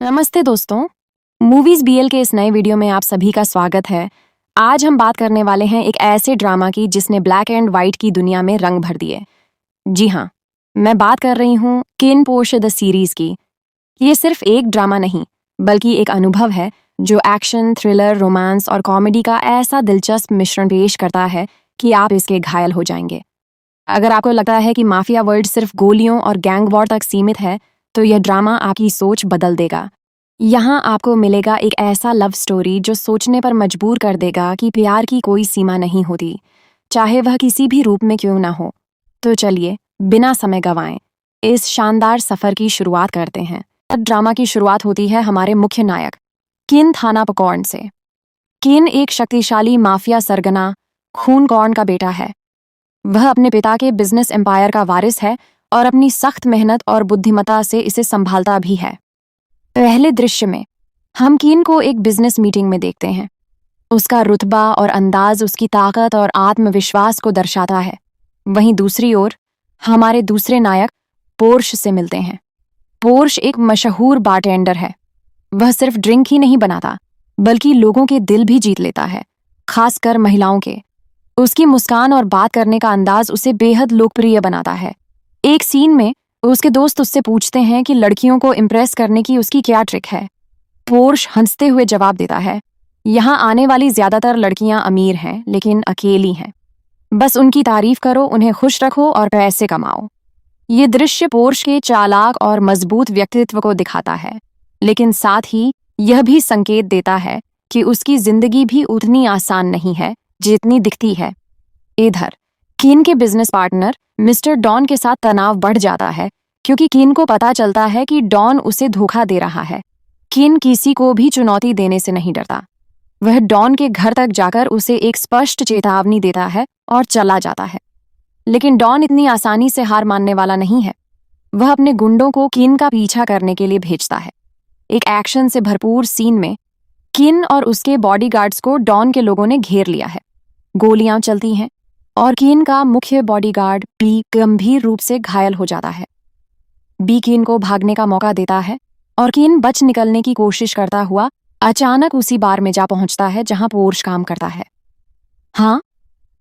नमस्ते दोस्तों। Movies BL के इस नए वीडियो में आप सभी का स्वागत है। आज हम बात करने वाले हैं एक ऐसे ड्रामा की जिसने ब्लैक एंड व्हाइट की दुनिया में रंग भर दिए। जी हाँ, मैं बात कर रही हूँ किन पोर्श द सीरीज की। ये सिर्फ एक ड्रामा नहीं, बल्कि एक अनुभव है जो एक्शन, थ्रिलर, रोमांस और कॉमेडी का ऐसा दिलचस्प मिश्रण पेश करता है कि आप इसके घायल हो जाएंगे। अगर आपको लगता है कि माफिया वर्ल्ड सिर्फ गोलियों और गैंग वॉर तक सीमित है, तो यह ड्रामा आपकी सोच बदल देगा। यहाँ आपको मिलेगा एक ऐसा लव स्टोरी जो सोचने पर मजबूर कर देगा कि प्यार की कोई सीमा नहीं होती, चाहे वह किसी भी रूप में क्यों ना हो। तो चलिए, बिना समय गंवाएं, इस शानदार सफर की शुरुआत करते हैं। ड्रामा की शुरुआत होती है हमारे मुख्य नायक किन थानापकॉर्न से। किन एक शक्तिशाली माफिया सरगना खून कॉर्न का बेटा है। वह अपने पिता के बिजनेस एम्पायर का वारिस है और अपनी सख्त मेहनत और बुद्धिमत्ता से इसे संभालता भी है। पहले दृश्य में हम कीन को एक बिजनेस मीटिंग में देखते हैं। उसका रुतबा और अंदाज उसकी ताकत और आत्मविश्वास को दर्शाता है। वहीं दूसरी ओर हमारे दूसरे नायक पोर्श से मिलते हैं। पोर्श एक मशहूर बारटेंडर है। वह सिर्फ ड्रिंक ही नहीं बनाता, बल्कि लोगों के दिल भी जीत लेता है, खासकर महिलाओं के। उसकी मुस्कान और बात करने का अंदाज उसे बेहद लोकप्रिय बनाता है। एक सीन में उसके दोस्त उससे पूछते हैं कि लड़कियों को इम्प्रेस करने की उसकी क्या ट्रिक है। पोर्श हंसते हुए जवाब देता है, यहाँ आने वाली ज्यादातर लड़कियां अमीर हैं, लेकिन अकेली हैं। बस उनकी तारीफ करो, उन्हें खुश रखो और पैसे कमाओ। ये दृश्य पोर्श के चालाक और मजबूत व्यक्तित्व को दिखाता है, लेकिन साथ ही यह भी संकेत देता है कि उसकी जिंदगी भी उतनी आसान नहीं है जितनी दिखती है। इधर कीन के बिजनेस पार्टनर मिस्टर डॉन के साथ तनाव बढ़ जाता है, क्योंकि कीन को पता चलता है कि डॉन उसे धोखा दे रहा है। कीन किसी को भी चुनौती देने से नहीं डरता। वह डॉन के घर तक जाकर उसे एक स्पष्ट चेतावनी देता है और चला जाता है। लेकिन डॉन इतनी आसानी से हार मानने वाला नहीं है। वह अपने गुंडों को कीन का पीछा करने के लिए भेजता है। एक एक्शन से भरपूर सीन में कीन और उसके बॉडीगार्ड्स को डॉन के लोगों ने घेर लिया है। गोलियां चलती हैं और कीन का मुख्य बॉडीगार्ड बी गंभीर रूप से घायल हो जाता है। बी कीन को भागने का मौका देता है और कीन बच निकलने की कोशिश करता हुआ अचानक उसी बार में जा पहुंचता है जहां पोर्श काम करता है। हाँ,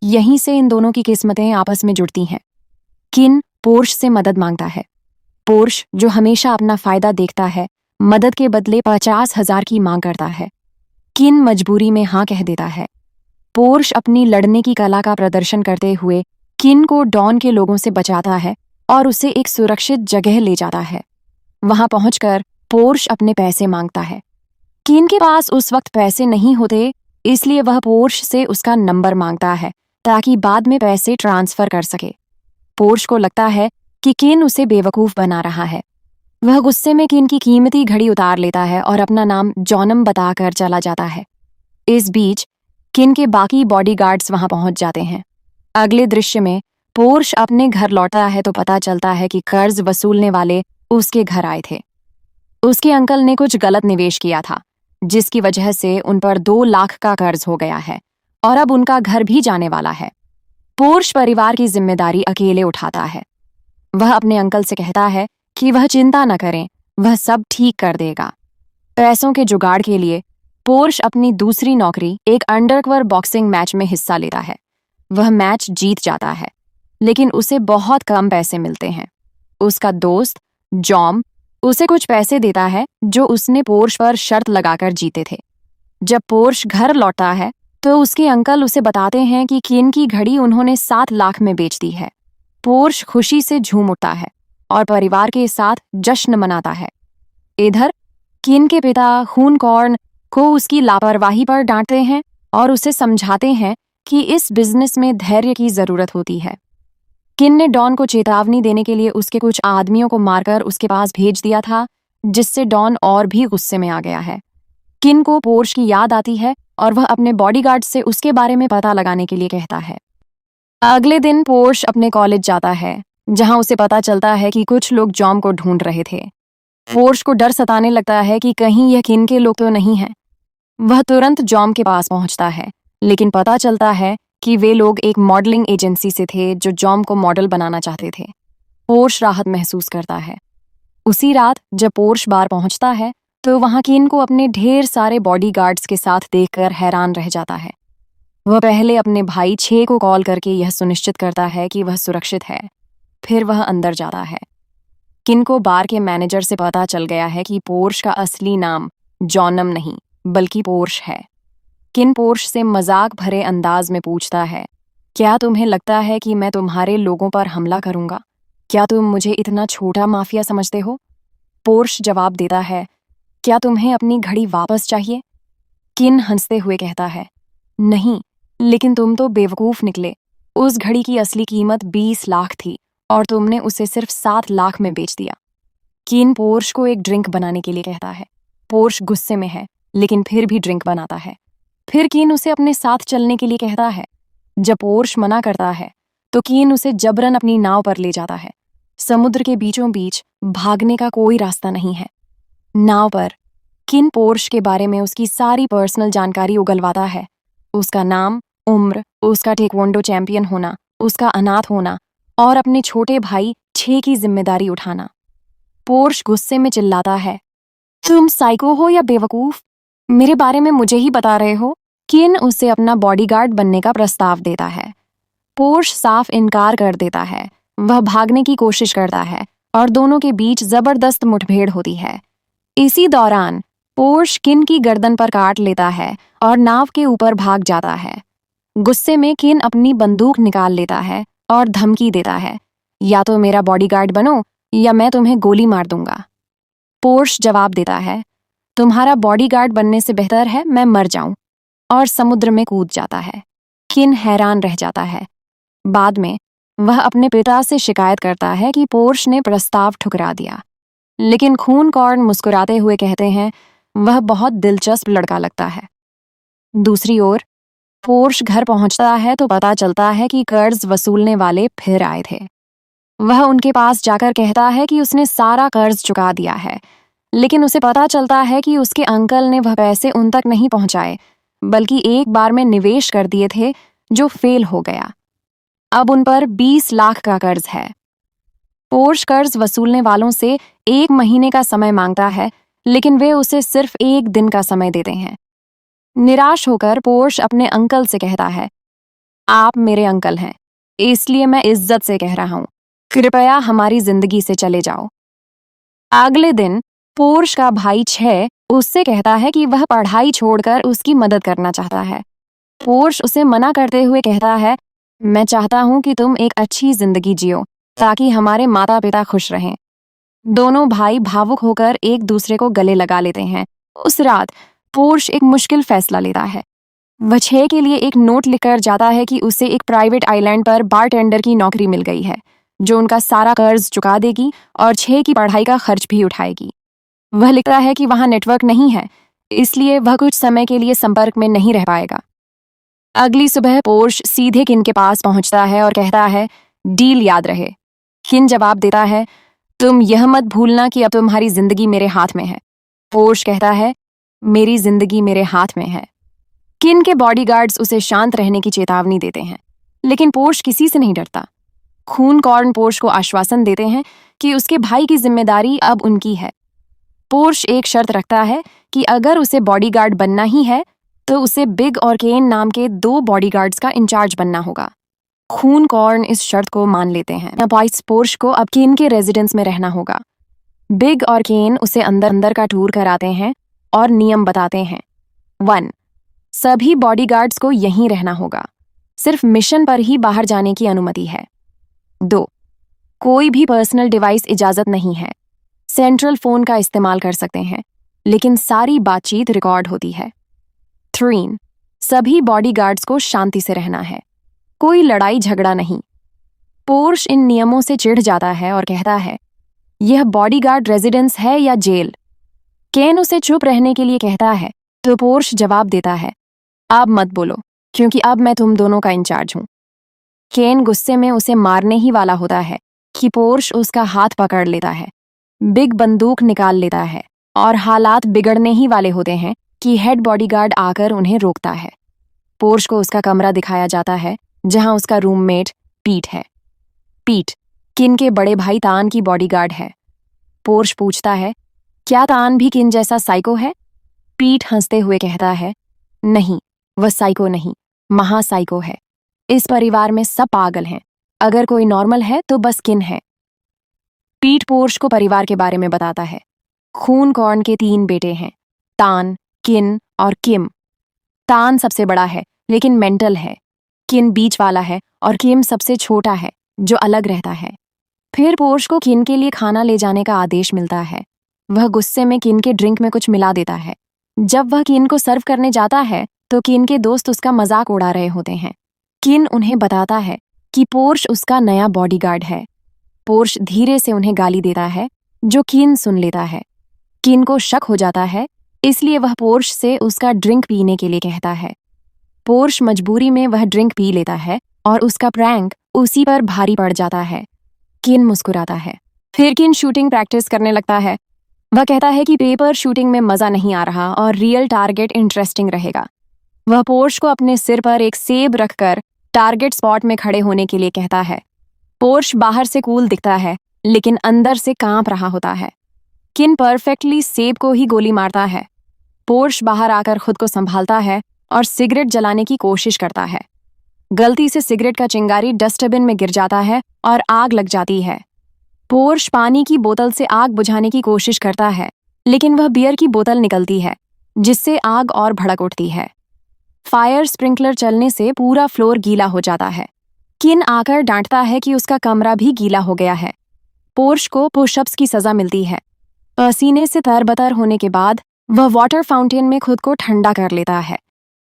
यहीं से इन दोनों की किस्मतें आपस में जुड़ती हैं। कीन पोर्श से मदद मांगता है। पोर्श, जो हमेशा अपना फायदा देखता है, मदद के बदले 50,000 की मांग करता है। कीन मजबूरी में हाँ कह देता है। पोर्श अपनी लड़ने की कला का प्रदर्शन करते हुए कीन को डॉन के लोगों से बचाता है और उसे एक सुरक्षित जगह ले जाता है। वहां पहुंचकर पोर्श अपने पैसे मांगता है। कीन के पास उस वक्त पैसे नहीं होते, इसलिए वह पोर्श से उसका नंबर मांगता है ताकि बाद में पैसे ट्रांसफर कर सके। पोर्श को लगता है कि कीन उसे बेवकूफ बना रहा है। वह गुस्से में कीन की कीमती घड़ी उतार लेता है और अपना नाम जॉनम बताकर चला जाता है। इस बीच कीन के बाकी बॉडीगार्ड्स वहां पहुंच जाते हैं। अगले दृश्य में पोर्श अपने घर लौटा है तो पता चलता है कि कर्ज वसूलने वाले उसके घर आए थे। उसके अंकल ने कुछ गलत निवेश किया था, जिसकी वजह से उन पर 2 लाख का कर्ज हो गया है और अब उनका घर भी जाने वाला है। पोर्श परिवार की जिम्मेदारी अकेले उठाता है। वह अपने अंकल से कहता है कि वह चिंता न करें, वह सब ठीक कर देगा। पैसों के जुगाड़ के लिए पोर्श अपनी दूसरी नौकरी, एक अंडरकवर बॉक्सिंग मैच में हिस्सा लेता है। वह मैच जीत जाता है, लेकिन उसे बहुत कम पैसे मिलते हैं। उसका दोस्त जॉम उसे कुछ पैसे देता है जो उसने पोर्श पर शर्त लगाकर जीते थे। जब पोर्श घर लौटता है तो उसके अंकल उसे बताते हैं कि कीन की घड़ी उन्होंने 7 लाख में बेच दी है। पोर्श खुशी से झूम उठता है और परिवार के साथ जश्न मनाता है। इधर कीन के पिता खून कॉर्न को उसकी लापरवाही पर डांटते हैं और उसे समझाते हैं कि इस बिजनेस में धैर्य की जरूरत होती है। किन ने डॉन को चेतावनी देने के लिए उसके कुछ आदमियों को मारकर उसके पास भेज दिया था, जिससे डॉन और भी गुस्से में आ गया है। किन को पोर्श की याद आती है और वह अपने बॉडीगार्ड से उसके बारे में पता लगाने के लिए कहता है। अगले दिन पोर्श अपने कॉलेज जाता है, जहां उसे पता चलता है कि कुछ लोग जॉम को ढूंढ रहे थे। पोर्श को डर सताने लगता है कि कहीं यह किन के लोग तो नहीं हैं। वह तुरंत जॉम के पास पहुंचता है, लेकिन पता चलता है कि वे लोग एक मॉडलिंग एजेंसी से थे जो जॉम को मॉडल बनाना चाहते थे। पोर्श राहत महसूस करता है। उसी रात जब पोर्श बार पहुंचता है तो वहां किन को अपने ढेर सारे बॉडीगार्ड्स के साथ देखकर हैरान रह जाता है। वह पहले अपने भाई छे को कॉल करके यह सुनिश्चित करता है कि वह सुरक्षित है, फिर वह अंदर जाता है। किन को बार के मैनेजर से पता चल गया है कि पोर्श का असली नाम जॉनम नहीं बल्कि पोर्श है। किन पोर्श से मजाक भरे अंदाज में पूछता है, क्या तुम्हें लगता है कि मैं तुम्हारे लोगों पर हमला करूंगा? क्या तुम मुझे इतना छोटा माफिया समझते हो? पोर्श जवाब देता है, क्या तुम्हें अपनी घड़ी वापस चाहिए? किन हंसते हुए कहता है, नहीं, लेकिन तुम तो बेवकूफ निकले। उस घड़ी की असली कीमत 20 लाख थी और तुमने उसे सिर्फ 7 लाख में बेच दिया। किन पोर्श को एक ड्रिंक बनाने के लिए कहता है। पोर्श गुस्से में है, लेकिन फिर भी ड्रिंक बनाता है। फिर किन उसे अपने साथ चलने के लिए कहता है। जब पोर्श मना करता है तो किन उसे जबरन अपनी नाव पर ले जाता है। समुद्र के बीचों बीच भागने का कोई रास्ता नहीं है। नाव पर किन पोर्श के बारे में उसकी सारी पर्सनल जानकारी उगलवाता है। उसका नाम, उम्र, उसका टेक्वांडो चैंपियन होना, उसका अनाथ होना और अपने छोटे भाई छे की जिम्मेदारी उठाना। पोर्श गुस्से में चिल्लाता है, तुम साइको हो या बेवकूफ? मेरे बारे में मुझे ही बता रहे हो? किन उसे अपना बॉडीगार्ड बनने का प्रस्ताव देता है। पोर्श साफ इनकार कर देता है। वह भागने की कोशिश करता है और दोनों के बीच जबरदस्त मुठभेड़ होती है। इसी दौरान पोर्श किन की गर्दन पर काट लेता है और नाव के ऊपर भाग जाता है। गुस्से में किन अपनी बंदूक निकाल लेता है और धमकी देता है, या तो मेरा बॉडीगार्ड बनो या मैं तुम्हें गोली मार दूंगा। पोर्श जवाब देता है, तुम्हारा बॉडीगार्ड बनने से बेहतर है मैं मर जाऊं, और समुद्र में कूद जाता है। किन हैरान रह जाता है। बाद में वह अपने पिता से शिकायत करता है कि पोर्श ने प्रस्ताव ठुकरा दिया, लेकिन खून कॉर्न मुस्कुराते हुए कहते हैं, वह बहुत दिलचस्प लड़का लगता है। दूसरी ओर पोर्श घर पहुंचता है तो पता चलता है कि कर्ज वसूलने वाले फिर आए थे। वह उनके पास जाकर कहता है कि उसने सारा कर्ज चुका दिया है, लेकिन उसे पता चलता है कि उसके अंकल ने वह पैसे उन तक नहीं पहुंचाए, बल्कि एक बार में निवेश कर दिए थे जो फेल हो गया। अब उन पर 20 लाख का कर्ज है। पोर्श कर्ज वसूलने वालों से 1 महीने का समय मांगता है, लेकिन वे उसे सिर्फ 1 दिन का समय देते हैं। निराश होकर पोर्श अपने अंकल से कहता है, आप मेरे अंकल हैं, इसलिए मैं इज्जत से कह रहा हूं, कृपया हमारी जिंदगी से चले जाओ। अगले दिन पोर्श का भाई छे उससे कहता है कि वह पढ़ाई छोड़कर उसकी मदद करना चाहता है। पोर्श उसे मना करते हुए कहता है, मैं चाहता हूं कि तुम एक अच्छी जिंदगी जियो ताकि हमारे माता पिता खुश रहें। दोनों भाई भावुक होकर एक दूसरे को गले लगा लेते हैं। उस रात पोर्श एक मुश्किल फैसला लेता है। वह छे के लिए एक नोट लिखकर जाता है कि उसे एक प्राइवेट आइलैंड पर बारटेंडर की नौकरी मिल गई है, जो उनका सारा कर्ज चुका देगी और छे की पढ़ाई का खर्च भी उठाएगी। वह लिखता है कि वहां नेटवर्क नहीं है, इसलिए वह कुछ समय के लिए संपर्क में नहीं रह पाएगा। अगली सुबह पोर्श सीधे किन के पास पहुंचता है और कहता है, डील याद रहे। किन जवाब देता है, तुम यह मत भूलना कि अब तुम्हारी जिंदगी मेरे हाथ में है। पोर्श कहता है, मेरी जिंदगी मेरे हाथ में है। किन के बॉडीगार्ड्स उसे शांत रहने की चेतावनी देते हैं, लेकिन पोर्श किसी से नहीं डरता। खून कॉर्न पोर्श को आश्वासन देते हैं कि उसके भाई की जिम्मेदारी अब उनकी है। पोर्श एक शर्त रखता है कि अगर उसे बॉडीगार्ड बनना ही है तो उसे बिग और केन नाम के 2 बॉडीगार्ड्स का इंचार्ज बनना होगा। खून कॉर्न इस शर्त को मान लेते हैं। अब पोर्श को अब केन के रेजिडेंस में रहना होगा। बिग और केन उसे अंदर अंदर का टूर कराते हैं और नियम बताते हैं। 1. सभी बॉडीगार्ड्स को यहीं रहना होगा, सिर्फ मिशन पर ही बाहर जाने की अनुमति है। 2. कोई भी पर्सनल डिवाइस इजाजत नहीं है। सेंट्रल फोन का इस्तेमाल कर सकते हैं, लेकिन सारी बातचीत रिकॉर्ड होती है। 3. सभी बॉडीगार्ड्स को शांति से रहना है, कोई लड़ाई झगड़ा नहीं। पोर्श इन नियमों से चिढ़ जाता है और कहता है, यह बॉडीगार्ड रेजिडेंस है या जेल? केन उसे चुप रहने के लिए कहता है, तो पोर्श जवाब देता है, अब मत बोलो, क्योंकि अब मैं तुम दोनों का इंचार्ज हूं। केन गुस्से में उसे मारने ही वाला होता है कि पोर्श उसका हाथ पकड़ लेता है, बिग बंदूक निकाल लेता है और हालात बिगड़ने ही वाले होते हैं कि हेड बॉडीगार्ड आकर उन्हें रोकता है। पोर्श को उसका कमरा दिखाया जाता है, जहां उसका रूममेट पीट है। पीट किन के बड़े भाई तान की बॉडीगार्ड है। पोर्श पूछता है, क्या तान भी किन जैसा साइको है? पीट हंसते हुए कहता है, नहीं, वह साइको नहीं, महासाइको है। इस परिवार में सब पागल हैं। अगर कोई नॉर्मल है तो बस किन है। पीट पोर्श को परिवार के बारे में बताता है। खून कॉर्न के 3 बेटे हैं, तान, किन और किम। तान सबसे बड़ा है लेकिन मेंटल है। किन बीच वाला है और किम सबसे छोटा है जो अलग रहता है। फिर पोर्श को किन के लिए खाना ले जाने का आदेश मिलता है। वह गुस्से में किन के ड्रिंक में कुछ मिला देता है। जब वह किन को सर्व करने जाता है तो किन के दोस्त उसका मजाक उड़ा रहे होते हैं। किन उन्हें बताता है कि पोर्श उसका नया बॉडीगार्ड है। पोर्श धीरे से उन्हें गाली देता है जो किन सुन लेता है। किन को शक हो जाता है, इसलिए वह पोर्श से उसका ड्रिंक पीने के लिए कहता है। पोर्श मजबूरी में वह ड्रिंक पी लेता है और उसका प्रैंक उसी पर भारी पड़ जाता है। किन मुस्कुराता है। फिर किन शूटिंग प्रैक्टिस करने लगता है। वह कहता है कि पेपर शूटिंग में मजा नहीं आ रहा और रियल टारगेट इंटरेस्टिंग रहेगा। वह पोर्श को अपने सिर पर एक सेब रखकर टारगेट स्पॉट में खड़े होने के लिए कहता है। पोर्श बाहर से कूल दिखता है लेकिन अंदर से कांप रहा होता है। किन परफेक्टली सेब को ही गोली मारता है। पोर्श बाहर आकर खुद को संभालता है और सिगरेट जलाने की कोशिश करता है। गलती से सिगरेट का चिंगारी डस्टबिन में गिर जाता है और आग लग जाती है। पोर्श पानी की बोतल से आग बुझाने की कोशिश करता है लेकिन वह बियर की बोतल निकलती है जिससे आग और भड़क उठती है। फायर स्प्रिंकलर चलने से पूरा फ्लोर गीला हो जाता है। किन आकर डांटता है कि उसका कमरा भी गीला हो गया है। पोर्श को पुशअप्स की सजा मिलती है। पसीने से तरबतर होने के बाद वह वाटर फाउंटेन में खुद को ठंडा कर लेता है।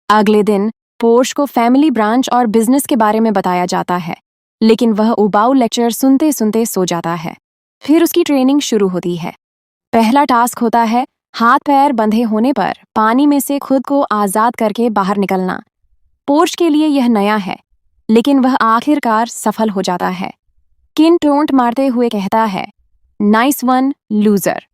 अगले दिन पोर्श को फैमिली ब्रांच और बिजनेस के बारे में बताया जाता है लेकिन वह उबाऊ लेक्चर सुनते सुनते सो जाता है। फिर उसकी ट्रेनिंग शुरू होती है। पहला टास्क होता है हाथ पैर बंधे होने पर पानी में से खुद को आजाद करके बाहर निकलना। पोर्श के लिए यह नया है लेकिन वह आखिरकार सफल हो जाता है। किन टोंट मारते हुए कहता है, nice one loser.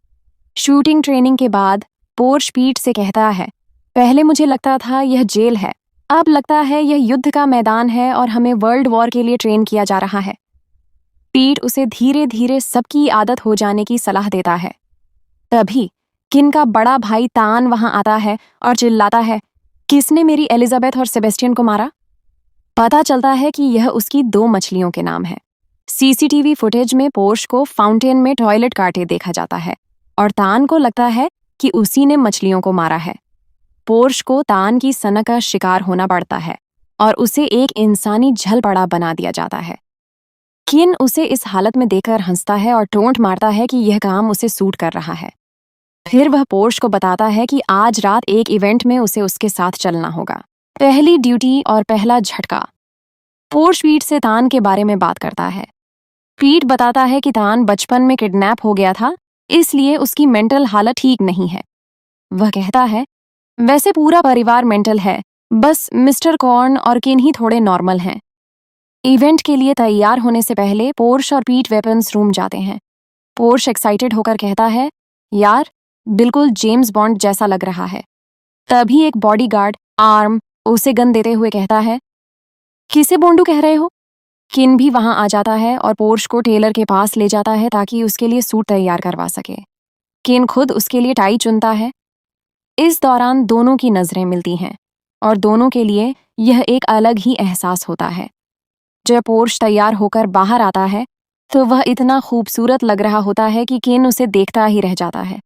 Shooting training के बाद पोर्श पीट से कहता है, पहले मुझे लगता था यह जेल है, अब लगता है यह युद्ध का मैदान है और हमें वर्ल्ड वॉर के लिए ट्रेन किया जा रहा है। पीट उसे धीरे धीरे सबकी आदत हो जाने की सलाह देता है। तभी किन का बड़ा भाई तान वहां आता है और चिल्लाता है, किसने मेरी एलिजाबेथ और सेबेस्टियन को मारा? पता चलता है कि यह उसकी 2 मछलियों के नाम है। सीसीटीवी फुटेज में पोर्श को फाउंटेन में टॉयलेट काटे देखा जाता है और तान को लगता है कि उसी ने मछलियों को मारा है। पोर्श को तान की सनक का शिकार होना पड़ता है और उसे एक इंसानी झल पड़ा बना दिया जाता है। किन उसे इस हालत में देखकर हंसता है और टोंट मारता है कि यह काम उसे सूट कर रहा है। फिर वह पोर्श को बताता है कि आज रात एक इवेंट में उसे उसके साथ चलना होगा। पहली ड्यूटी और पहला झटका। पोर्श पीट से तान के बारे में बात करता है। पीट बताता है कि तान बचपन में किडनैप हो गया था, इसलिए उसकी मेंटल हालत ठीक नहीं है। वह कहता है, वैसे पूरा परिवार मेंटल है, बस मिस्टर कॉर्न और किन ही थोड़े नॉर्मल हैं। इवेंट के लिए तैयार होने से पहले पोर्श और पीट वेपन्स रूम जाते हैं। पोर्श एक्साइटेड होकर कहता है, यार बिल्कुल जेम्स बॉन्ड जैसा लग रहा है। तभी एक बॉडीगार्ड आर्म उसे गन देते हुए कहता है, किसे बोंडू कह रहे हो? किन भी वहां आ जाता है और पोर्श को टेलर के पास ले जाता है ताकि उसके लिए सूट तैयार करवा सके। किन खुद उसके लिए टाई चुनता है। इस दौरान दोनों की नजरें मिलती हैं और दोनों के लिए यह एक अलग ही एहसास होता है। जब पोर्श तैयार होकर बाहर आता है तो वह इतना खूबसूरत लग रहा होता है कि किन उसे देखता ही रह जाता है।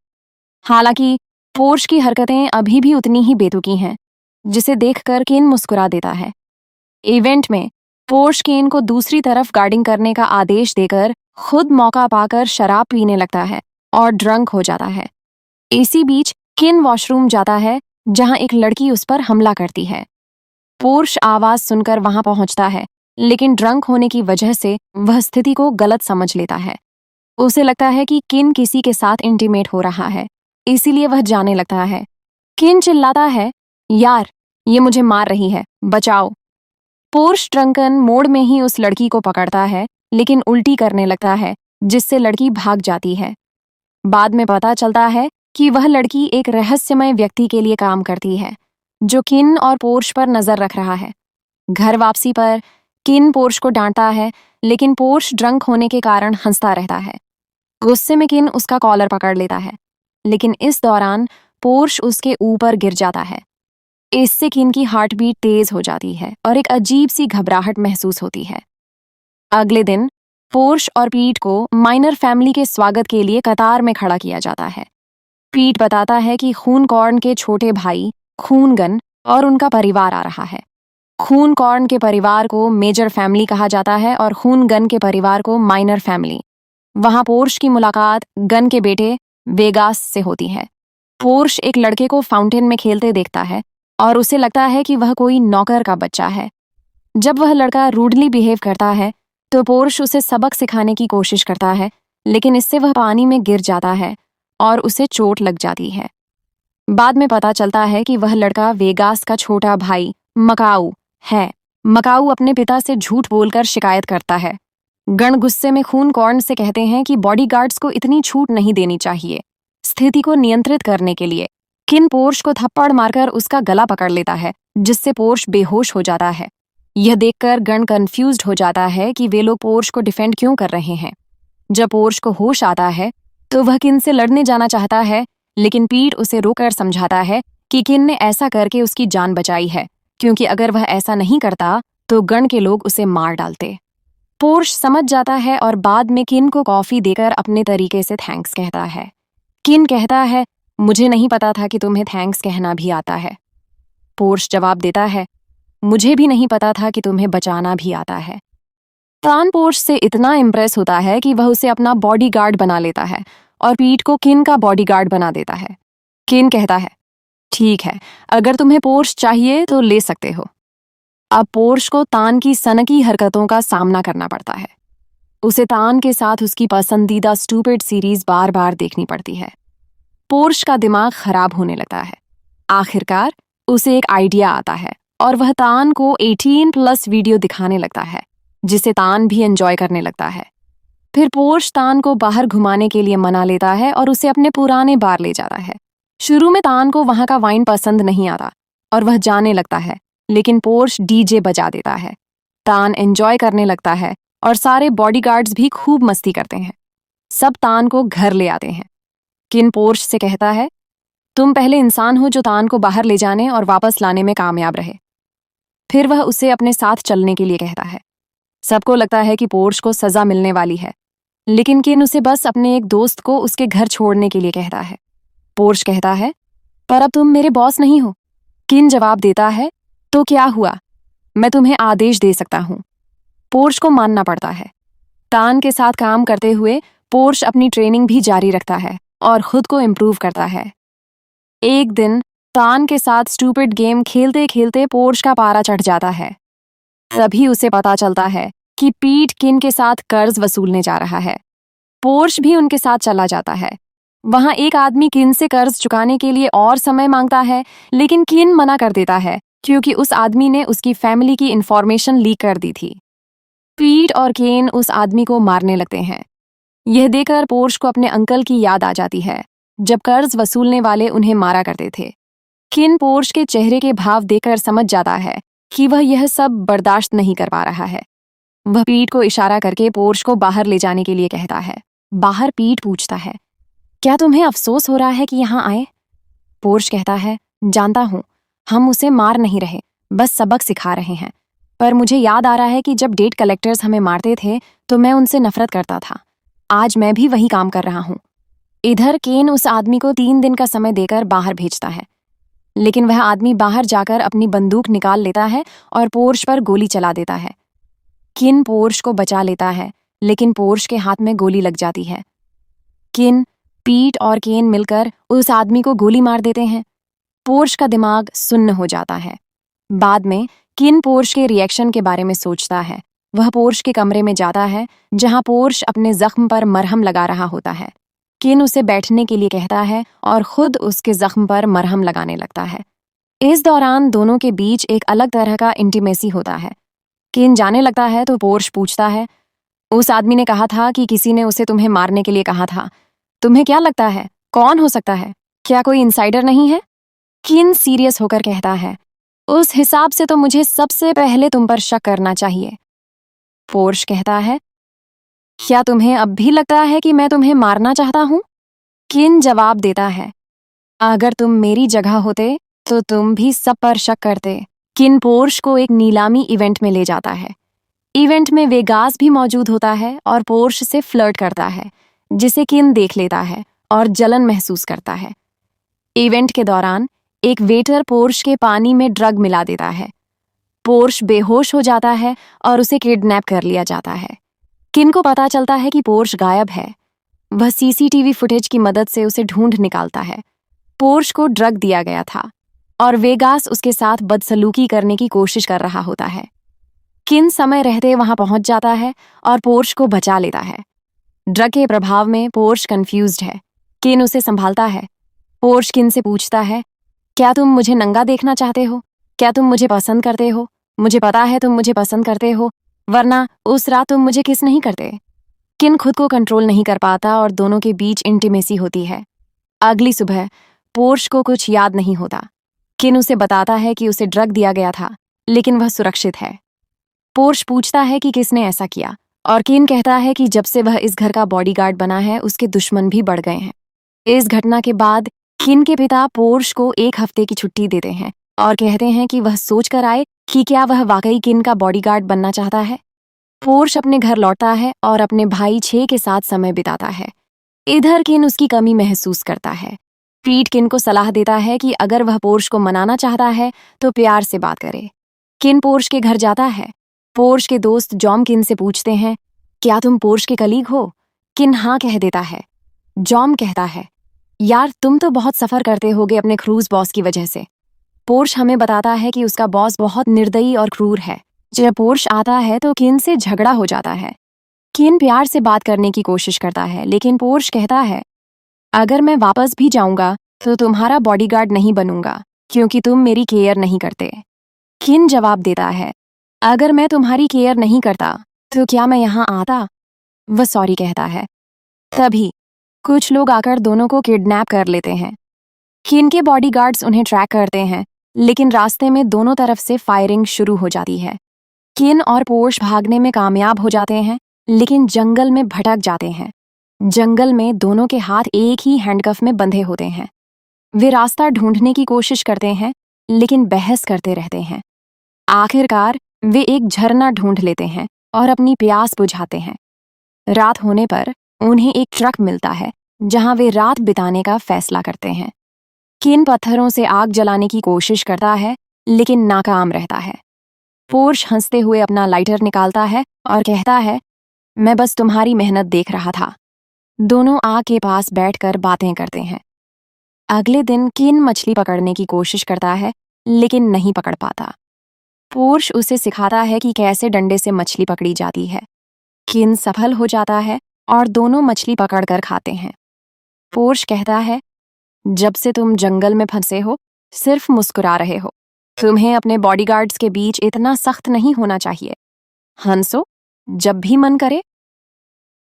हालांकि पोर्श की हरकतें अभी भी उतनी ही बेतुकी हैं, जिसे देखकर किन मुस्कुरा देता है। इवेंट में पोर्श किन को दूसरी तरफ गार्डिंग करने का आदेश देकर खुद मौका पाकर शराब पीने लगता है और ड्रंक हो जाता है। इसी बीच किन वॉशरूम जाता है जहां एक लड़की उस पर हमला करती है। पोर्श आवाज सुनकर वहां पहुंचता है लेकिन ड्रंक होने की वजह से वह स्थिति को गलत समझ लेता है। उसे लगता है कि किन किसी के साथ इंटीमेट हो रहा है, इसीलिए वह जाने लगता है। किन चिल्लाता है, यार ये मुझे मार रही है, बचाओ। पोर्श ड्रंकन मोड में ही उस लड़की को पकड़ता है लेकिन उल्टी करने लगता है जिससे लड़की भाग जाती है। बाद में पता चलता है कि वह लड़की एक रहस्यमय व्यक्ति के लिए काम करती है जो किन और पोर्श पर नजर रख रहा है। घर वापसी पर किन पोर्श को डांटता है लेकिन पोर्श ड्रंक होने के कारण हंसता रहता है। गुस्से में किन उसका कॉलर पकड़ लेता है। लेकिन इस दौरान पोर्श उसके ऊपर गिर जाता है। इससे किन की हार्ट बीट तेज हो जाती है और एक अजीब सी घबराहट महसूस होती है। अगले दिन पोर्श और पीट को माइनर फैमिली के स्वागत के लिए कतार में खड़ा किया जाता है। पीट बताता है कि खूनकॉर्न के छोटे भाई खूनगन और उनका परिवार आ रहा है। खूनकॉर्न के परिवार को मेजर फैमिली कहा जाता है और खूनगन के परिवार को माइनर फैमिली। वहां पोर्श की मुलाकात गन के बेटे वेगास से होती है। पोर्श एक लड़के को फाउंटेन में खेलते देखता है और उसे लगता है कि वह कोई नौकर का बच्चा है। जब वह लड़का रूडली बिहेव करता है तो पोर्श उसे सबक सिखाने की कोशिश करता है, लेकिन इससे वह पानी में गिर जाता है और उसे चोट लग जाती है। बाद में पता चलता है कि वह लड़का वेगास का छोटा भाई मकाऊ है। मकाऊ अपने पिता से झूठ बोलकर शिकायत करता है। गण गुस्से में खूनकॉर्न से कहते हैं कि बॉडीगार्ड्स को इतनी छूट नहीं देनी चाहिए। स्थिति को नियंत्रित करने के लिए किन पोर्श को थप्पड़ मारकर उसका गला पकड़ लेता है, जिससे पोर्श बेहोश हो जाता है। यह देखकर गण कंफ्यूज्ड हो जाता है कि वे लोग पोर्श को डिफेंड क्यों कर रहे हैं। जब पोर्श को होश आता है तो वह किन से लड़ने जाना चाहता है, लेकिन पीट उसे रोककर समझाता है कि किन ने ऐसा करके उसकी जान बचाई है, क्योंकि अगर वह ऐसा नहीं करता तो गण के लोग उसे मार डालते। पोर्श समझ जाता है और बाद में किन को कॉफी देकर अपने तरीके से थैंक्स कहता है। किन कहता है, मुझे नहीं पता था कि तुम्हें थैंक्स कहना भी आता है। पोर्श जवाब देता है, मुझे भी नहीं पता था कि तुम्हें बचाना भी आता है। तान पोर्श से इतना इम्प्रेस होता है कि वह उसे अपना बॉडीगार्ड बना लेता है और पीट को किन का बॉडीगार्ड बना देता है। किन कहता है, ठीक है, अगर तुम्हें पोर्श चाहिए तो ले सकते हो। अब पोर्श को तान की सनकी हरकतों का सामना करना पड़ता है। उसे तान के साथ उसकी पसंदीदा स्टूपिड सीरीज बार बार देखनी पड़ती है। पोर्श का दिमाग खराब होने लगता है। आखिरकार उसे एक आइडिया आता है और वह तान को 18+ वीडियो दिखाने लगता है, जिसे तान भी एंजॉय करने लगता है। फिर पोर्श तान को बाहर घुमाने के लिए मना लेता है और उसे अपने पुराने बार ले जाता है। शुरू में तान को वहां का वाइन पसंद नहीं आता और वह जाने लगता है, लेकिन पोर्श डीजे बजा देता है। तान एंजॉय करने लगता है और सारे बॉडीगार्ड्स भी खूब मस्ती करते हैं। सब तान को घर ले आते हैं। किन पोर्श से कहता है, तुम पहले इंसान हो जो तान को बाहर ले जाने और वापस लाने में कामयाब रहे। फिर वह उसे अपने साथ चलने के लिए कहता है। सबको लगता है कि पोर्श को सजा मिलने वाली है, लेकिन किन उसे बस अपने एक दोस्त को उसके घर छोड़ने के लिए कहता है। पोर्श कहता है, पर अब तुम मेरे बॉस नहीं हो। किन जवाब देता है, तो क्या हुआ, मैं तुम्हें आदेश दे सकता हूं। पोर्श को मानना पड़ता है। तान के साथ काम करते हुए पोर्श अपनी ट्रेनिंग भी जारी रखता है और खुद को इम्प्रूव करता है। एक दिन तान के साथ स्टूपिड गेम खेलते खेलते पोर्श का पारा चढ़ जाता है। तभी उसे पता चलता है कि पीट किन के साथ कर्ज वसूलने जा रहा है। पोर्श भी उनके साथ चला जाता है। वहां एक आदमी किन से कर्ज चुकाने के लिए और समय मांगता है, लेकिन किन मना कर देता है क्योंकि उस आदमी ने उसकी फैमिली की इंफॉर्मेशन लीक कर दी थी। पीट और केन उस आदमी को मारने लगते हैं। यह देखकर पोर्श को अपने अंकल की याद आ जाती है, जब कर्ज वसूलने वाले उन्हें मारा करते थे। किन पोर्श के चेहरे के भाव देखकर समझ जाता है कि वह यह सब बर्दाश्त नहीं कर पा रहा है। वह पीट को इशारा करके पोर्श को बाहर ले जाने के लिए कहता है। बाहर पीट पूछता है, क्या तुम्हें अफसोस हो रहा है कि यहाँ आए? पोर्श कहता है, जानता हूँ, हम उसे मार नहीं रहे, बस सबक सिखा रहे हैं। पर मुझे याद आ रहा है कि जब डेट कलेक्टर्स हमें मारते थे तो मैं उनसे नफरत करता था। आज मैं भी वही काम कर रहा हूँ। इधर केन उस आदमी को 3 दिन का समय देकर बाहर भेजता है, लेकिन वह आदमी बाहर जाकर अपनी बंदूक निकाल लेता है और पोर्श पर गोली चला देता है। किन पोर्श को बचा लेता है, लेकिन पोर्श के हाथ में गोली लग जाती है। किन, पीट और केन मिलकर उस आदमी को गोली मार देते हैं। पोर्श का दिमाग सुन्न हो जाता है। बाद में किन पोर्श के रिएक्शन के बारे में सोचता है। वह पोर्श के कमरे में जाता है जहां पोर्श अपने जख्म पर मरहम लगा रहा होता है। किन उसे बैठने के लिए कहता है और खुद उसके जख्म पर मरहम लगाने लगता है। इस दौरान दोनों के बीच एक अलग तरह का इंटीमेसी होता है। किन जाने लगता है तो पोर्श पूछता है, उस आदमी ने कहा था कि किसी ने उसे तुम्हें मारने के लिए कहा था। तुम्हें क्या लगता है, कौन हो सकता है? क्या कोई इनसाइडर नहीं है? किन सीरियस होकर कहता है, उस हिसाब से तो मुझे सबसे पहले तुम पर शक करना चाहिए। पोर्श कहता है, क्या तुम्हें अब भी लगता है कि मैं तुम्हें मारना चाहता हूं? किन जवाब देता है, अगर तुम मेरी जगह होते तो तुम भी सब पर शक करते। किन पोर्श को एक नीलामी इवेंट में ले जाता है। इवेंट में वेगास भी मौजूद होता है और पोर्श से फ्लर्ट करता है, जिसे किन देख लेता है और जलन महसूस करता है। इवेंट के दौरान एक वेटर पोर्श के पानी में ड्रग मिला देता है। पोर्श बेहोश हो जाता है और उसे किडनैप कर लिया जाता है। किन को पता चलता है कि पोर्श गायब है। वह सीसीटीवी फुटेज की मदद से उसे ढूंढ निकालता है। पोर्श को ड्रग दिया गया था और वेगास उसके साथ बदसलूकी करने की कोशिश कर रहा होता है। किन समय रहते वहां पहुंच जाता है और पोर्श को बचा लेता है। ड्रग के प्रभाव में पोर्श कंफ्यूज्ड है। किन उसे संभालता है। पोर्श किन से पूछता है, क्या तुम मुझे नंगा देखना चाहते हो? क्या तुम मुझे पसंद करते हो? मुझे पता है तुम मुझे पसंद करते हो, वरना उस रात तुम मुझे किस नहीं करते। किन खुद को कंट्रोल नहीं कर पाता और दोनों के बीच इंटीमेसी होती है। अगली सुबह पोर्श को कुछ याद नहीं होता। किन उसे बताता है कि उसे ड्रग दिया गया था, लेकिन वह सुरक्षित है। पोर्श पूछता है कि किसने ऐसा किया, और किन कहता है कि जब से वह इस घर का बॉडीगार्ड बना है, उसके दुश्मन भी बढ़ गए हैं। इस घटना के बाद किन के पिता पोर्श को 1 हफ्ते की छुट्टी देते हैं और कहते हैं कि वह सोच कर आए कि क्या वह वाकई किन का बॉडीगार्ड बनना चाहता है। पोर्श अपने घर लौटता है और अपने भाई 6 के साथ समय बिताता है। इधर किन उसकी कमी महसूस करता है। पीट किन को सलाह देता है कि अगर वह पोर्श को मनाना चाहता है तो प्यार से बात करे। किन पोर्श के घर जाता है। पोर्श के दोस्त जॉम किन से पूछते हैं, क्या तुम पोर्श के कलीग हो? किन हाँ कह देता है। जॉम कहता है, यार तुम तो बहुत सफर करते होगे अपने क्रूज बॉस की वजह से। पोर्श हमें बताता है कि उसका बॉस बहुत निर्दयी और क्रूर है। जब पोर्श आता है तो किन से झगड़ा हो जाता है। किन प्यार से बात करने की कोशिश करता है, लेकिन पोर्श कहता है, अगर मैं वापस भी जाऊंगा तो तुम्हारा बॉडीगार्ड नहीं बनूंगा, क्योंकि तुम मेरी केयर नहीं करते। किन जवाब देता है, अगर मैं तुम्हारी केयर नहीं करता तो क्या मैं यहाँ आता? वह सॉरी कहता है। तभी कुछ लोग आकर दोनों को किडनैप कर लेते हैं। किन के बॉडीगार्ड्स उन्हें ट्रैक करते हैं, लेकिन रास्ते में दोनों तरफ से फायरिंग शुरू हो जाती है। किन और पोर्श भागने में कामयाब हो जाते हैं, लेकिन जंगल में भटक जाते हैं। जंगल में दोनों के हाथ एक ही हैंडकफ में बंधे होते हैं। वे रास्ता ढूंढने की कोशिश करते हैं, लेकिन बहस करते रहते हैं। आखिरकार वे एक झरना ढूंढ लेते हैं और अपनी प्यास बुझाते हैं। रात होने पर उन्हें एक ट्रक मिलता है, जहां वे रात बिताने का फैसला करते हैं। किन पत्थरों से आग जलाने की कोशिश करता है, लेकिन नाकाम रहता है। पोर्श हंसते हुए अपना लाइटर निकालता है और कहता है, मैं बस तुम्हारी मेहनत देख रहा था। दोनों आग के पास बैठकर बातें करते हैं। अगले दिन किन मछली पकड़ने की कोशिश करता है, लेकिन नहीं पकड़ पाता। पोर्श उसे सिखाता है कि कैसे डंडे से मछली पकड़ी जाती है। किन सफल हो जाता है और दोनों मछली पकड़कर खाते हैं। पोर्श कहता है, जब से तुम जंगल में फंसे हो, सिर्फ मुस्कुरा रहे हो। तुम्हें अपने बॉडीगार्ड्स के बीच इतना सख्त नहीं होना चाहिए। हंसो जब भी मन करे।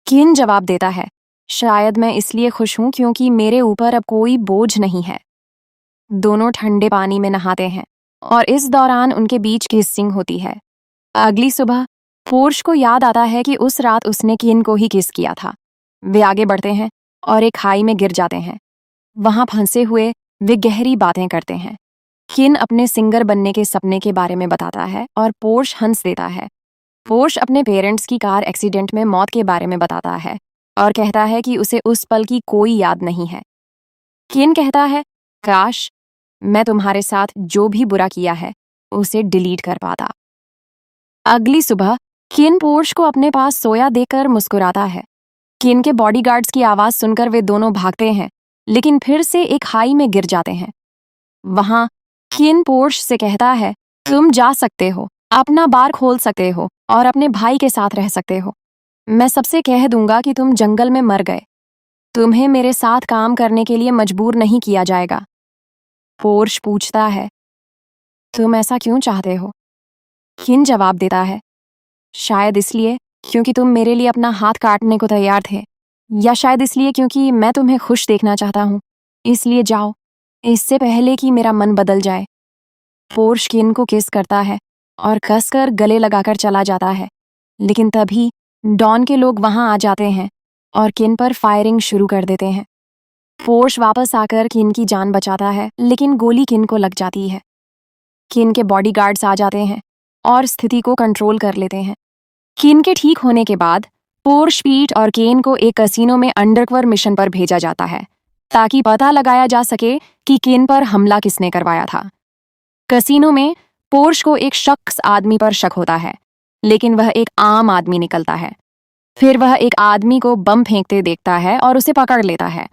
किन जवाब देता है, शायद मैं इसलिए खुश हूं क्योंकि मेरे ऊपर अब कोई बोझ नहीं है। दोनों ठंडे पानी में नहाते हैं और इस दौरान उनके बीच किसिंग होती है। अगली सुबह पोर्श को याद आता है कि उस रात उसने किन को ही किस किया था। वे आगे बढ़ते हैं और एक खाई में गिर जाते हैं। वहां फंसे हुए वे गहरी बातें करते हैं। किन अपने सिंगर बनने के सपने के बारे में बताता है और पोर्श हंस देता है। पोर्श अपने पेरेंट्स की कार एक्सीडेंट में मौत के बारे में बताता है और कहता है कि उसे उस पल की कोई याद नहीं है। किन कहता है, काश मैं तुम्हारे साथ जो भी बुरा किया है उसे डिलीट कर पाता। अगली सुबह किन पोर्श को अपने पास सोया देखकर मुस्कुराता है। किन के बॉडीगार्ड्स की आवाज सुनकर वे दोनों भागते हैं, लेकिन फिर से एक खाई में गिर जाते हैं। वहां किन पोर्श से कहता है, तुम जा सकते हो, अपना बार खोल सकते हो और अपने भाई के साथ रह सकते हो। मैं सबसे कह दूंगा कि तुम जंगल में मर गए। तुम्हें मेरे साथ काम करने के लिए मजबूर नहीं किया जाएगा। पोर्श पूछता है, तुम ऐसा क्यों चाहते हो? किन जवाब देता है, शायद इसलिए क्योंकि तुम मेरे लिए अपना हाथ काटने को तैयार थे, या शायद इसलिए क्योंकि मैं तुम्हें खुश देखना चाहता हूँ। इसलिए जाओ, इससे पहले कि मेरा मन बदल जाए। पोर्श किन को किस करता है और कसकर गले लगाकर चला जाता है, लेकिन तभी डॉन के लोग वहां आ जाते हैं और किन पर फायरिंग शुरू कर देते हैं। पोर्श वापस आकर किन की जान बचाता है, लेकिन गोली किन को लग जाती है। किन के बॉडीगार्ड्स आ जाते हैं और स्थिति को कंट्रोल कर लेते हैं। किन के ठीक होने के बाद पोर्श, पीट और केन को एक कैसीनो में अंडरकवर मिशन पर भेजा जाता है ताकि पता लगाया जा सके कि किन पर हमला किसने करवाया था। कैसीनो में पोर्श को एक शख्स आदमी पर शक होता है, लेकिन वह एक आम आदमी निकलता है। फिर वह एक आदमी को बम फेंकते देखता है और उसे पकड़ लेता है।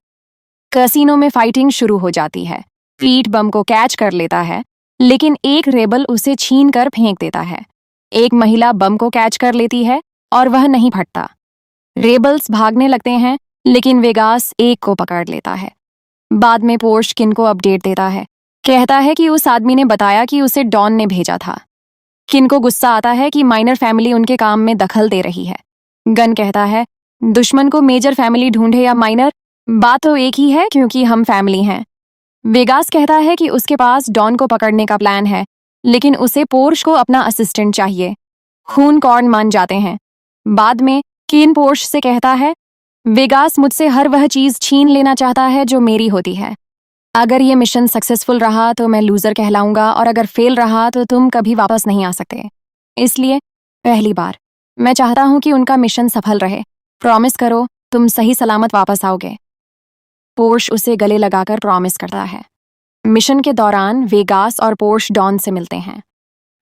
कैसीनो में फाइटिंग शुरू हो जाती है। पीट बम को कैच कर लेता है, लेकिन एक रेबल उसे छीन कर फेंक देता है। एक महिला बम को कैच कर लेती है और वह नहीं फटता। रेबल्स भागने लगते हैं, लेकिन वेगास एक को पकड़ लेता है। बाद में पोर्श किन को अपडेट देता है, कहता है कि उस आदमी ने बताया कि उसे डॉन ने भेजा था। किन को गुस्सा आता है कि माइनर फैमिली उनके काम में दखल दे रही है। गन कहता है, दुश्मन को मेजर फैमिली ढूंढे या माइनर, बात तो एक ही है क्योंकि हम फैमिली हैं। वेगास कहता है कि उसके पास डॉन को पकड़ने का प्लान है, लेकिन उसे पोर्श को अपना असिस्टेंट चाहिए। खून कॉर्न मान जाते हैं। बाद में किन पोर्श से कहता है, वेगास मुझसे हर वह चीज छीन लेना चाहता है जो मेरी होती है। अगर ये मिशन सक्सेसफुल रहा तो मैं लूजर कहलाऊंगा, और अगर फेल रहा तो तुम कभी वापस नहीं आ सकते। इसलिए पहली बार मैं चाहता हूं कि उनका मिशन सफल रहे। प्रॉमिस करो तुम सही सलामत वापस आओगे। पोर्श उसे गले लगाकर प्रॉमिस करता है। मिशन के दौरान वेगास और पोर्श डॉन से मिलते हैं।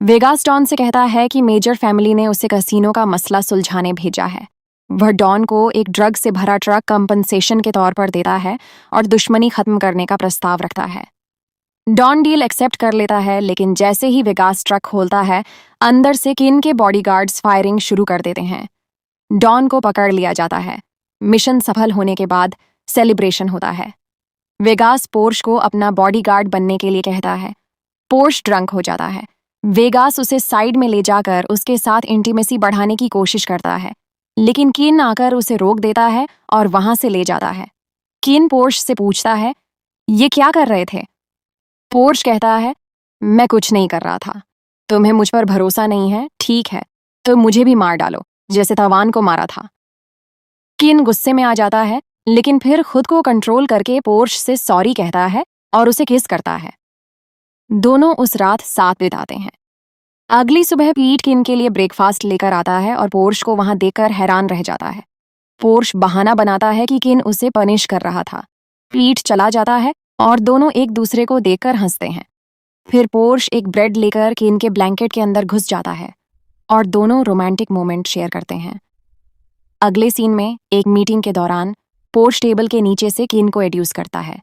वेगास डॉन से कहता है कि मेजर फैमिली ने उसे कैसीनो का मसला सुलझाने भेजा है। वह डॉन को एक ड्रग से भरा ट्रक कंपनसेशन के तौर पर देता है और दुश्मनी खत्म करने का प्रस्ताव रखता है। डॉन डील एक्सेप्ट कर लेता है, लेकिन जैसे ही वेगास ट्रक खोलता है, अंदर से किन के बॉडीगार्ड्स फायरिंग शुरू कर देते हैं। डॉन को पकड़ लिया जाता है। मिशन सफल होने के बाद सेलिब्रेशन होता है। वेगास पोर्श को अपना बॉडीगार्ड बनने के लिए कहता है। पोर्श ड्रंक हो जाता है। वेगास उसे साइड में ले जाकर उसके साथ इंटीमेसी बढ़ाने की कोशिश करता है, लेकिन किन आकर उसे रोक देता है और वहां से ले जाता है। किन पोर्श से पूछता है, ये क्या कर रहे थे? पोर्श कहता है, मैं कुछ नहीं कर रहा था। तुम्हें मुझ पर भरोसा नहीं है, ठीक है, तो मुझे भी मार डालो, जैसे तवान को मारा था। किन गुस्से में आ जाता है, लेकिन फिर खुद को कंट्रोल करके पोर्श से सॉरी कहता है और उसे किस करता है। दोनों उस रात साथ बिताते हैं। अगली सुबह पीट किन के लिए ब्रेकफास्ट लेकर आता है और पोर्श को वहां देखकर हैरान रह जाता है। पोर्श बहाना बनाता है कि किन उसे पनिश कर रहा था। पीट चला जाता है और दोनों एक दूसरे को देखकर हंसते हैं। फिर पोर्श एक ब्रेड लेकर किन के ब्लैंकेट के अंदर घुस जाता है और दोनों रोमांटिक मोमेंट शेयर करते हैं। अगले सीन में एक मीटिंग के दौरान पोर्श टेबल के नीचे से किन को एड्यूस करता है।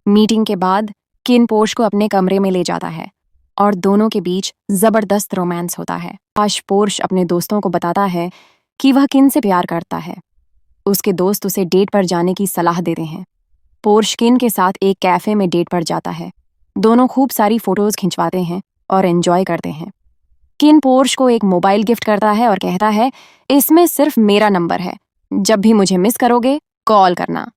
मीटिंग के बाद किन पोर्श को अपने कमरे में ले जाता है और दोनों के बीच जबरदस्त रोमांस होता है। आज पोर्श अपने दोस्तों को बताता है कि वह किन से प्यार करता है। उसके दोस्त उसे डेट पर जाने की सलाह देते हैं। पोर्श किन के साथ एक कैफे में डेट पर जाता है। दोनों खूब सारी फोटोज खिंचवाते हैं और एंजॉय करते हैं। किन पोर्श को एक मोबाइल गिफ्ट करता है और कहता है, इसमें सिर्फ मेरा नंबर है, जब भी मुझे मिस करोगे कॉल करना।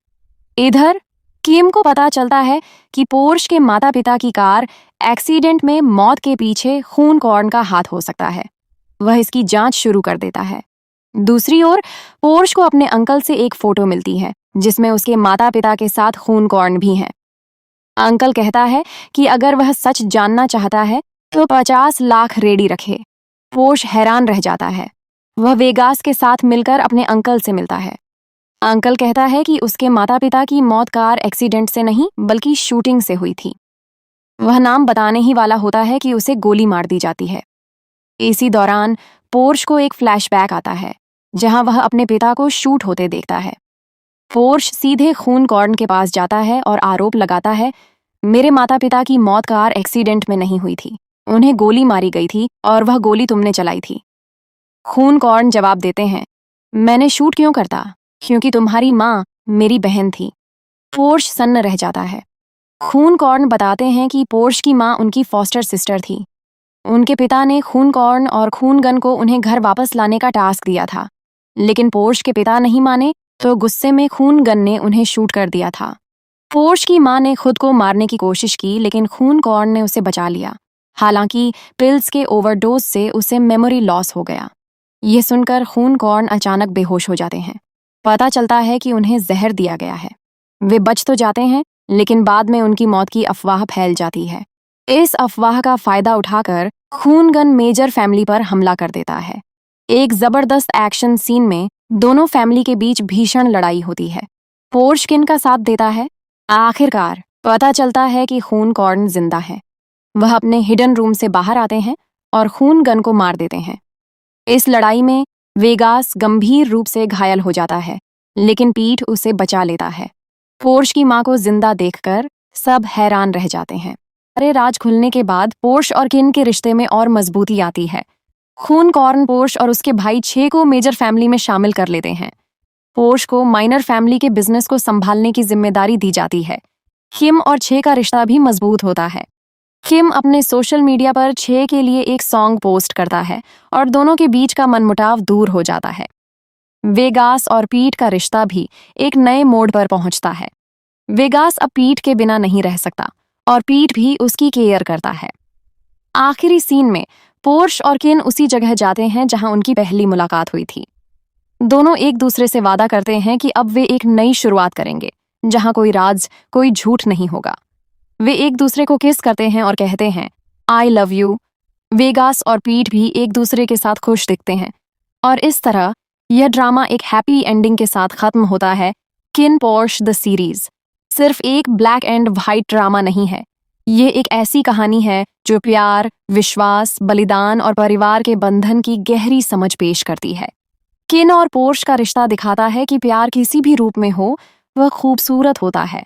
इधर किम को पता चलता है कि पोर्श के माता पिता की कार एक्सीडेंट में मौत के पीछे खून कॉर्न का हाथ हो सकता है। वह इसकी जांच शुरू कर देता है। दूसरी ओर पोर्श को अपने अंकल से एक फोटो मिलती है जिसमें उसके माता पिता के साथ खून कॉर्न भी हैं। अंकल कहता है कि अगर वह सच जानना चाहता है तो 50 लाख रेडी रखे। पोर्श हैरान रह जाता है। वह वेगास के साथ मिलकर अपने अंकल से मिलता है। अंकल कहता है कि उसके माता पिता की मौत कार एक्सीडेंट से नहीं बल्कि शूटिंग से हुई थी। वह नाम बताने ही वाला होता है कि उसे गोली मार दी जाती है। इसी दौरान पोर्श को एक फ्लैशबैक आता है जहां वह अपने पिता को शूट होते देखता है। पोर्श सीधे खून कॉर्न के पास जाता है और आरोप लगाता है, मेरे माता पिता की मौत कार एक्सीडेंट में नहीं हुई थी, उन्हें गोली मारी गई थी और वह गोली तुमने चलाई थी। खून कॉर्न जवाब देते हैं, मैंने शूट क्यों करता, क्योंकि तुम्हारी माँ मेरी बहन थी। पोर्श सन्न रह जाता है। खून कॉर्न बताते हैं कि पोर्श की माँ उनकी फॉस्टर सिस्टर थी। उनके पिता ने खून कॉर्न और खून गन को उन्हें घर वापस लाने का टास्क दिया था, लेकिन पोर्श के पिता नहीं माने तो गुस्से में खून गन ने उन्हें शूट कर दिया था। पोर्श की माँ ने खुद को मारने की कोशिश की, लेकिन खून कॉर्न ने उसे बचा लिया। हालांकि पिल्स के ओवरडोज से उसे मेमोरी लॉस हो गया। ये सुनकर खून कॉर्न अचानक बेहोश हो जाते हैं। पता चलता है कि उन्हें जहर दिया गया है। वे बच तो जाते हैं, लेकिन बाद में उनकी मौत की अफवाह फैल जाती है। इस अफवाह का फायदा उठाकर खूनगन मेजर फैमिली पर हमला कर देता है। एक जबरदस्त एक्शन सीन में दोनों फैमिली के बीच भीषण लड़ाई होती है। पोर्श किन का साथ देता है। आखिरकार पता चलता है कि खून कॉर्न जिंदा है। वह अपने हिडन रूम से बाहर आते हैं और खूनगन को मार देते हैं। इस लड़ाई में वेगास गंभीर रूप से घायल हो जाता है, लेकिन पीट उसे बचा लेता है। पोर्श की मां को जिंदा देखकर सब हैरान रह जाते हैं। सारे राज खुलने के बाद पोर्श और किन के रिश्ते में और मजबूती आती है। खून कॉर्न पोर्श और उसके भाई छे को मेजर फैमिली में शामिल कर लेते हैं। पोर्श को माइनर फैमिली के बिजनेस को संभालने की जिम्मेदारी दी जाती है। किम और छे का रिश्ता भी मजबूत होता है। किम अपने सोशल मीडिया पर छे के लिए एक सॉन्ग पोस्ट करता है और दोनों के बीच का मनमुटाव दूर हो जाता है। वेगास और पीट का रिश्ता भी एक नए मोड़ पर पहुंचता है। वेगास अब पीट के बिना नहीं रह सकता और पीट भी उसकी केयर करता है। आखिरी सीन में पोर्श और किन उसी जगह जाते हैं जहां उनकी पहली मुलाकात हुई थी। दोनों एक दूसरे से वादा करते हैं कि अब वे एक नई शुरुआत करेंगे, जहां कोई राज, कोई झूठ नहीं होगा। वे एक दूसरे को किस करते हैं और कहते हैं, आई लव यू। वेगास और पीट भी एक दूसरे के साथ खुश दिखते हैं और इस तरह यह ड्रामा एक हैप्पी एंडिंग के साथ खत्म होता है। किन पोर्श द सीरीज सिर्फ एक ब्लैक एंड व्हाइट ड्रामा नहीं है। ये एक ऐसी कहानी है जो प्यार, विश्वास, बलिदान और परिवार के बंधन की गहरी समझ पेश करती है। किन और पोर्श का रिश्ता दिखाता है कि प्यार किसी भी रूप में हो, वह खूबसूरत होता है।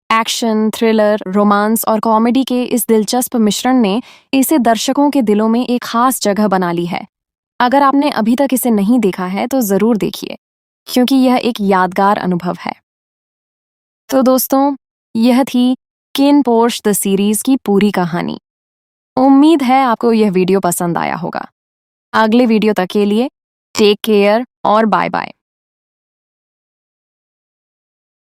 एक्शन, थ्रिलर, रोमांस और कॉमेडी के इस दिलचस्प मिश्रण ने इसे दर्शकों के दिलों में एक खास जगह बना ली है। अगर आपने अभी तक इसे नहीं देखा है तो जरूर देखिए, क्योंकि यह एक यादगार अनुभव है। तो दोस्तों, यह थी किन पोर्श द सीरीज की पूरी कहानी। उम्मीद है आपको यह वीडियो पसंद आया होगा। अगले वीडियो तक के लिए टेक केयर और बाय बाय।